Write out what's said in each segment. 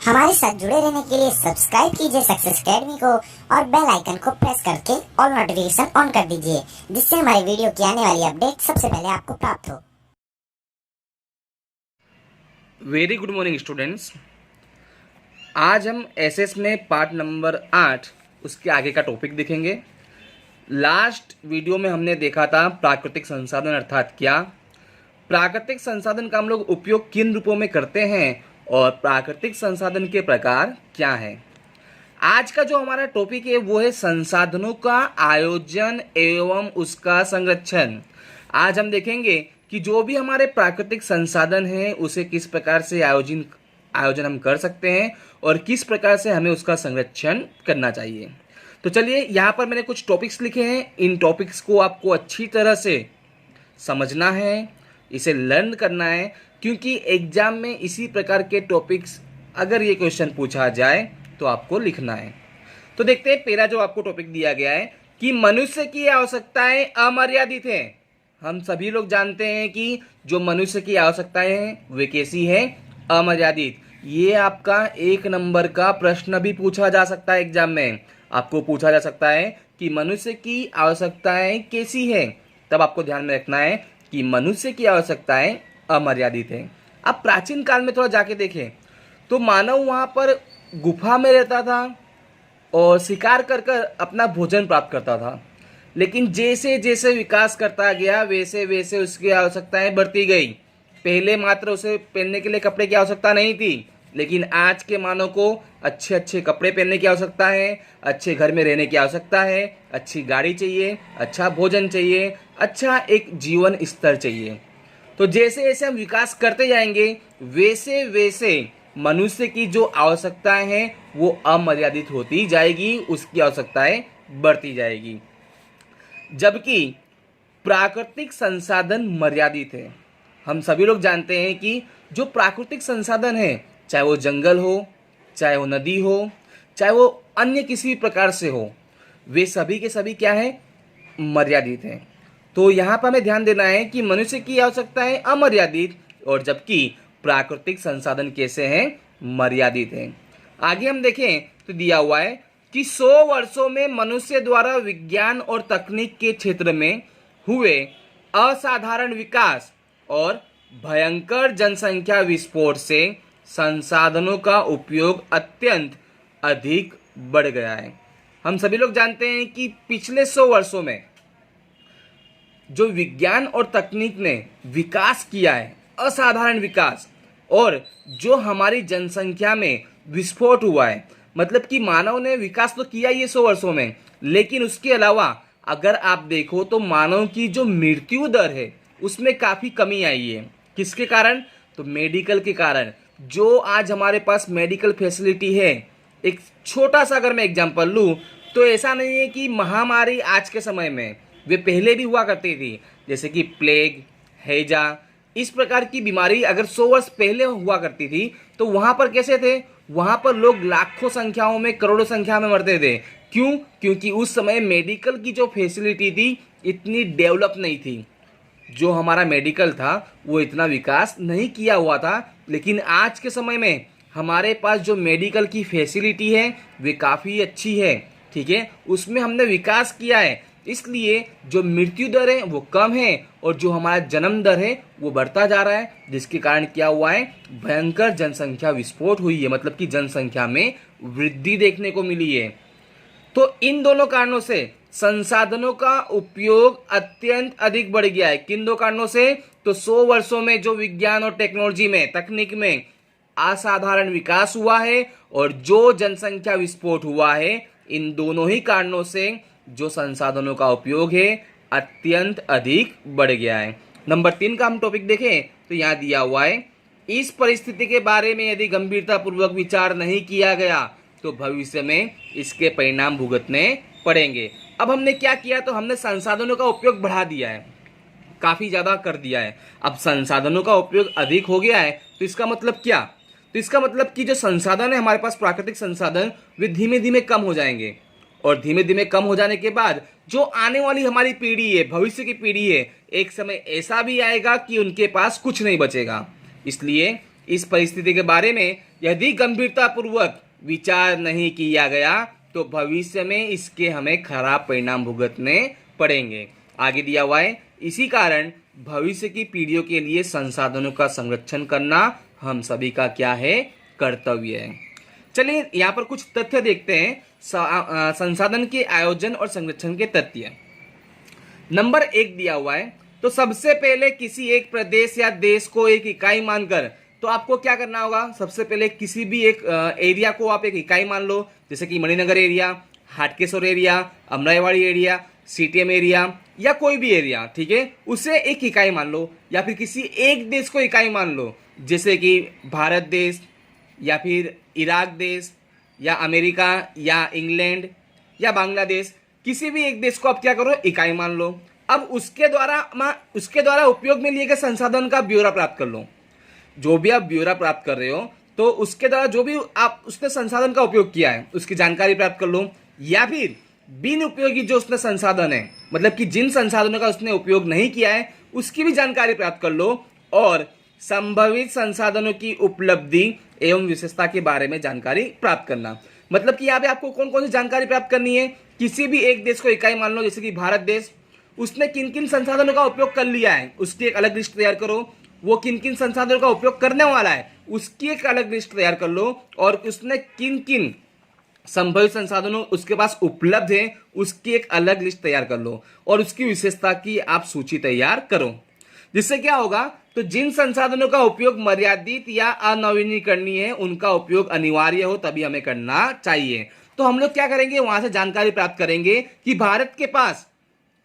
हमारे साथ जुड़े रहने के लिए सब्सक्राइब कीजिए सक्सेस अकेडमी को और बेल आइकन को प्रेस करके ऑल नोटिफिकेशन ऑन कर दीजिए, जिससे हमारी वीडियो की आने वाली अपडेट सबसे पहले आपको प्राप्त हो। Very good morning students. आज हम एसएस में पार्ट नंबर 8 उसके आगे का टॉपिक देखेंगे। लास्ट वीडियो में हमने देखा था प्राकृतिक संसाधन अर्थात क्या, प्राकृतिक संसाधन का हम लोग उपयोग किन रूपों में करते हैं और प्राकृतिक संसाधन के प्रकार क्या हैं। आज का जो हमारा टॉपिक है वो है संसाधनों का आयोजन एवं उसका संरक्षण। आज हम देखेंगे कि जो भी हमारे प्राकृतिक संसाधन हैं उसे किस प्रकार से आयोजन हम कर सकते हैं और किस प्रकार से हमें उसका संरक्षण करना चाहिए। तो चलिए, यहाँ पर मैंने कुछ टॉपिक्स लिखे हैं। इन टॉपिक्स को आपको अच्छी तरह से समझना है, इसे लर्न करना है, क्योंकि एग्जाम में इसी प्रकार के टॉपिक्स अगर ये क्वेश्चन पूछा जाए तो आपको लिखना है। तो देखते हैं, पहला जो आपको टॉपिक दिया गया है कि मनुष्य की आवश्यकताएं अमर्यादित हैं। हम सभी लोग जानते हैं कि जो मनुष्य की आवश्यकताएं हैं वे कैसी है, अमर्यादित। ये आपका 1 नंबर का प्रश्न भी पूछा जा सकता है एग्जाम में। आपको पूछा जा सकता है कि मनुष्य की आवश्यकताएं कैसी है, तब आपको ध्यान में रखना है कि मनुष्य की आवश्यकताएं अमर्यादित है। अब प्राचीन काल में थोड़ा जाके देखें तो मानव वहां पर गुफा में रहता था और शिकार कर कर अपना भोजन प्राप्त करता था, लेकिन जैसे जैसे विकास करता गया वैसे वैसे उसकी आवश्यकताएं बढ़ती गई। पहले मात्र उसे पहनने के लिए कपड़े की आवश्यकता नहीं थी, लेकिन आज के मानव को अच्छे अच्छे कपड़े पहनने की आवश्यकता है, अच्छे घर में रहने की आवश्यकता है, अच्छी गाड़ी चाहिए, अच्छा भोजन चाहिए, अच्छा एक जीवन स्तर चाहिए। तो जैसे जैसे हम विकास करते जाएंगे वैसे वैसे मनुष्य की जो आवश्यकताएं हैं वो अमर्यादित होती जाएगी, उसकी आवश्यकताएं बढ़ती जाएगी, जबकि प्राकृतिक संसाधन मर्यादित है। हम सभी लोग जानते हैं कि जो प्राकृतिक संसाधन है, चाहे वो जंगल हो, चाहे वो नदी हो, चाहे वो अन्य किसी भी प्रकार से हो, वे सभी के सभी क्या है, मर्यादित हैं। तो यहाँ पर हमें ध्यान देना है कि मनुष्य की आवश्यकताएं अमर्यादित और जबकि प्राकृतिक संसाधन कैसे हैं, मर्यादित हैं। आगे हम देखें तो दिया हुआ है कि 100 वर्षों में मनुष्य द्वारा विज्ञान और तकनीक के क्षेत्र में हुए असाधारण विकास और भयंकर जनसंख्या विस्फोट से संसाधनों का उपयोग अत्यंत अधिक बढ़ गया है। हम सभी लोग जानते हैं कि पिछले 100 वर्षों में जो विज्ञान और तकनीक ने विकास किया है, असाधारण विकास, और जो हमारी जनसंख्या में विस्फोट हुआ है, मतलब कि मानव ने विकास तो किया ही 100 वर्षों में, लेकिन उसके अलावा अगर आप देखो तो मानव की जो मृत्यु दर है उसमें काफ़ी कमी आई है। किसके कारण? तो मेडिकल के कारण। जो आज हमारे पास मेडिकल फैसिलिटी है, एक छोटा सा अगर मैं एग्जांपल लूँ तो ऐसा नहीं है कि महामारी आज के समय में, वे पहले भी हुआ करती थी, जैसे कि प्लेग, हैजा, इस प्रकार की बीमारी अगर 100 वर्ष पहले हुआ करती थी तो वहाँ पर कैसे थे, वहाँ पर लोग लाखों संख्याओं में, करोड़ों संख्या में मरते थे। क्यों? क्योंकि उस समय मेडिकल की जो फैसिलिटी थी इतनी डेवलप नहीं थी। जो हमारा मेडिकल था वो इतना विकास नहीं किया हुआ था, लेकिन आज के समय में हमारे पास जो मेडिकल की फैसिलिटी है वे काफ़ी अच्छी है, ठीक है, उसमें हमने विकास किया है, इसलिए जो मृत्यु दर है वो कम है और जो हमारा जन्म दर है वो बढ़ता जा रहा है, जिसके कारण क्या हुआ है, भयंकर जनसंख्या विस्फोट हुई है, मतलब कि जनसंख्या में वृद्धि देखने को मिली है। तो इन दोनों कारणों से संसाधनों का उपयोग अत्यंत अधिक बढ़ गया है। किन दो कारणों से? तो 100 वर्षों में जो विज्ञान और टेक्नोलॉजी में, तकनीक में असाधारण विकास हुआ है और जो जनसंख्या विस्फोट हुआ है, इन दोनों ही कारणों से जो संसाधनों का उपयोग है अत्यंत अधिक बढ़ गया है। नंबर 3 का हम टॉपिक देखें तो यहाँ दिया हुआ है, इस परिस्थिति के बारे में यदि गंभीरतापूर्वक विचार नहीं किया गया तो भविष्य में इसके परिणाम भुगतने पड़ेंगे। अब हमने क्या किया, तो हमने संसाधनों का उपयोग बढ़ा दिया है, काफी ज्यादा कर दिया है। अब संसाधनों का उपयोग अधिक हो गया है तो इसका मतलब क्या? तो इसका मतलब कि जो संसाधन है हमारे पास, प्राकृतिक संसाधन, वे धीमे धीमे कम हो जाएंगे और धीमे धीमे कम हो जाने के बाद जो आने वाली हमारी पीढ़ी है, भविष्य की पीढ़ी है, एक समय ऐसा भी आएगा कि उनके पास कुछ नहीं बचेगा। इसलिए इस परिस्थिति के बारे में यदि गंभीरतापूर्वक विचार नहीं किया गया तो भविष्य में इसके हमें खराब परिणाम भुगतने पड़ेंगे। आगे दिया हुआ है, इसी कारण भविष्य की पीढ़ियों के लिए संसाधनों का संरक्षण करना हम सभी का क्या है, कर्तव्य है। चलिए यहाँ पर कुछ तथ्य देखते हैं, संसाधन के आयोजन और संरक्षण के तथ्य। नंबर 1 दिया हुआ है, तो सबसे पहले किसी एक प्रदेश या देश को एक इकाई मानकर, तो आपको क्या करना होगा, सबसे पहले किसी भी एक एरिया को आप एक इकाई मान लो, जैसे कि Maninagar area, Hatkeshwar area, Amraiwadi area, CTM area या कोई भी एरिया, ठीक है, उसे एक इकाई मान लो। या फिर किसी एक देश को इकाई मान लो, जैसे कि भारत देश या फिर इराक देश या अमेरिका या इंग्लैंड या बांग्लादेश, किसी भी एक देश को आप क्या करो, इकाई मान लो। अब उसके द्वारा उपयोग में लिए गए संसाधन का ब्यौरा प्राप्त कर लो। जो भी आप ब्यौरा प्राप्त कर रहे हो, तो उसके द्वारा जो भी आप उसने संसाधन का उपयोग किया है उसकी जानकारी प्राप्त कर लो। या फिर बिन उपयोगी जो उसने संसाधन है, मतलब कि जिन संसाधनों का उसने उपयोग नहीं किया है उसकी भी जानकारी प्राप्त कर लो। और संभावित संसाधनों की उपलब्धि एवं विशेषता के बारे में जानकारी प्राप्त करना। मतलब कि यहाँ पे आपको कौन कौन सी जानकारी प्राप्त करनी है, किसी भी एक देश को इकाई मान लो, जैसे कि भारत देश, उसने किन किन संसाधनों का उपयोग कर लिया है उसकी एक अलग लिस्ट तैयार करो। वो किन किन संसाधनों का उपयोग करने वाला है उसकी एक अलग लिस्ट तैयार कर लो। और उसने किन किन संभावित संसाधनों उसके पास उपलब्ध है उसकी एक अलग लिस्ट तैयार कर लो। और उसकी विशेषता की आप सूची तैयार करो। जिससे क्या होगा, तो जिन संसाधनों का उपयोग मर्यादित या अनवीनीकरणीय है उनका उपयोग अनिवार्य हो तभी हमें करना चाहिए। तो हम लोग क्या करेंगे, वहां से जानकारी प्राप्त करेंगे कि भारत के पास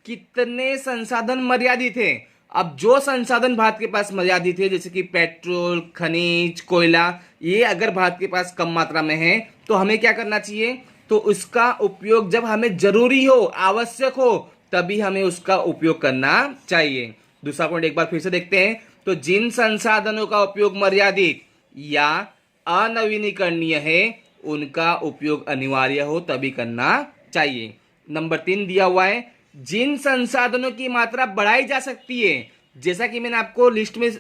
कितने संसाधन मर्यादित है। अब जो संसाधन भारत के पास मर्यादित है, जैसे कि पेट्रोल, खनिज, कोयला, ये अगर भारत के पास कम मात्रा में है तो हमें क्या करना चाहिए, तो उसका उपयोग जब हमें जरूरी हो, आवश्यक हो, तभी हमें उसका उपयोग करना चाहिए। दूसरा पॉइंट एक बार फिर से देखते हैं, तो जिन संसाधनों का उपयोग मर्यादित या अनवीनीकरणीय है उनका उपयोग अनिवार्य हो तभी करना चाहिए। नंबर 3 दिया हुआ है, जिन संसाधनों की मात्रा बढ़ाई जा सकती है, जैसा कि मैंने आपको लिस्ट में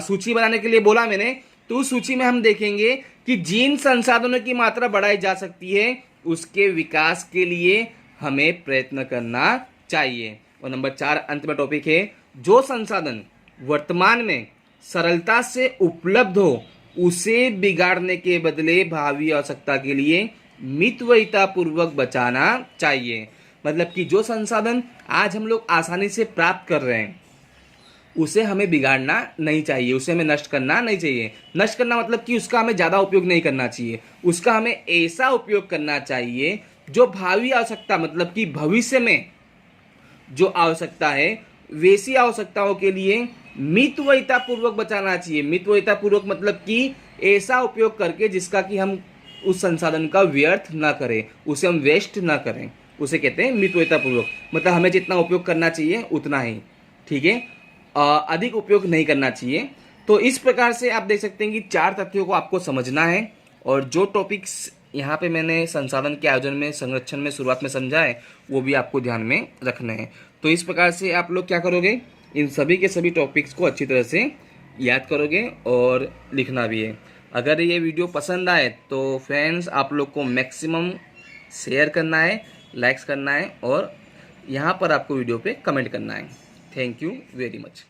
सूची बनाने के लिए बोला मैंने, तो उस सूची में हम देखेंगे कि जिन संसाधनों की मात्रा बढ़ाई जा सकती है उसके विकास के लिए हमें प्रयत्न करना चाहिए। और नंबर 4 अंत में टॉपिक है, जो संसाधन वर्तमान में सरलता से उपलब्ध हो उसे बिगाड़ने के बदले भावी आवश्यकता के लिए मितव्ययितापूर्वक बचाना चाहिए। मतलब कि जो संसाधन आज हम लोग आसानी से प्राप्त कर रहे हैं उसे हमें बिगाड़ना नहीं चाहिए, उसे हमें नष्ट करना नहीं चाहिए। नष्ट करना मतलब कि उसका हमें ज़्यादा उपयोग नहीं करना चाहिए, उसका हमें ऐसा उपयोग करना चाहिए जो भावी आवश्यकता, मतलब कि भविष्य में जो आवश्यकता है वैसी आवश्यकताओं के लिए मितव्ययितापूर्वक बचाना चाहिए। मितव्ययितापूर्वक मतलब कि ऐसा उपयोग करके जिसका कि हम उस संसाधन का व्यर्थ ना करें, उसे हम वेस्ट ना करें, उसे कहते हैं मितव्ययितापूर्वक। मतलब हमें जितना उपयोग करना चाहिए उतना ही, ठीक है, अधिक उपयोग नहीं करना चाहिए। तो इस प्रकार से आप देख सकते हैं कि 4 तथ्यों को आपको समझना है। और जो टॉपिक्स यहाँ पे मैंने संसाधन के आयोजन में, संरक्षण में शुरुआत में समझा है वो भी आपको ध्यान में रखना है। तो इस प्रकार से आप लोग क्या करोगे, इन सभी के सभी टॉपिक्स को अच्छी तरह से याद करोगे और लिखना भी है। अगर ये वीडियो पसंद आए तो फ्रेंड्स आप लोग को मैक्सिमम शेयर करना है, लाइक्स करना है और यहाँ पर आपको वीडियो पे कमेंट करना है। Thank you very much.